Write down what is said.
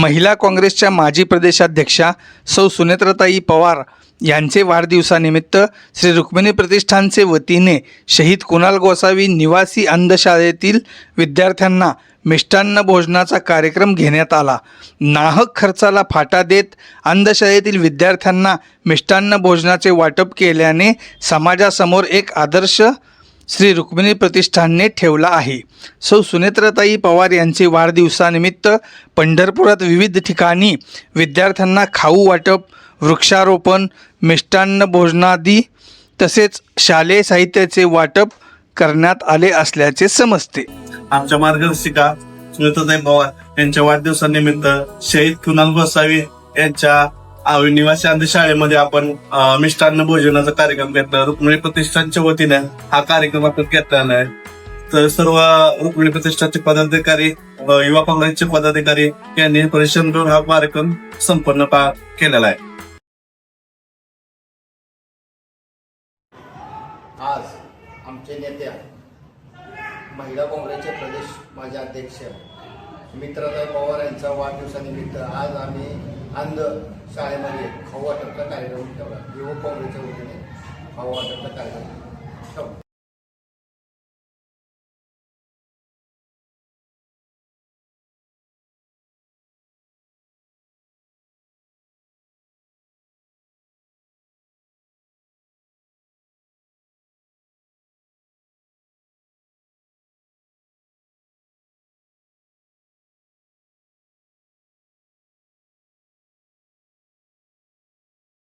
महिला काँग्रेसच्या माजी प्रदेशाध्यक्षा सौ सुनेत्रताई पवार यांचे वाढदिवसानिमित्त श्री रुक्मिणी प्रतिष्ठानचे वतीने शहीद कुणाल गोसावी निवासी अंधशाळेतील विद्यार्थ्यांना मिष्टान्न भोजनाचा कार्यक्रम घेण्यात आला। नाहक खर्चाला फाटा देत अंधशाळेतील विद्यार्थ्यांना मिष्टान्न भोजनाचे वाटप केल्याने समाजासमोर एक आदर्श श्री रुक्मिणी प्रतिष्ठानने ठेवला आहे। सौ सुनेत्रताई पवार यांचे वाढदिवसानिमित्त पंढरपुरात विविध ठिकाणी विद्यार्थ्यांना खाऊ वाटप, वृक्षारोपण, मिष्टान्न भोजनादी तसेच शालेय साहित्याचे वाटप करण्यात आले असल्याचे समजते। आमच्या मार्गदर्शिका सुनेत्रताई पवार यांच्या वाढदिवसानिमित्त शहीद कुणाल गोसावी यांच्या निवासी अंधशाळेमध्ये आपण मिष्टान्न भोजनाचा कार्यक्रम घेतला। रुक्मिणी प्रतिष्ठानच्या वतीने हा कार्यक्रम आपण घेतलेला आहे। तर सर्व रुक्मिणी प्रतिष्ठानचे पदाधिकारी, युवा काँग्रेसचे पदाधिकारी यांनी परिश्रम करून हा कार्यक्रम संपन्न केलेला आहे। आज आमचे नेत्या महिला काँग्रेसचे प्रदेश माझे अध्यक्ष सुमित्राताई पवार यांचा वाढदिवसानिमित्त आज आम्ही अंध शाळेमध्ये खाऊ वाटपचा कार्यक्रम ठेवला। युवा काँग्रेसच्या वतीने खाऊ वाटपचा कार्यक्रम ठेवला।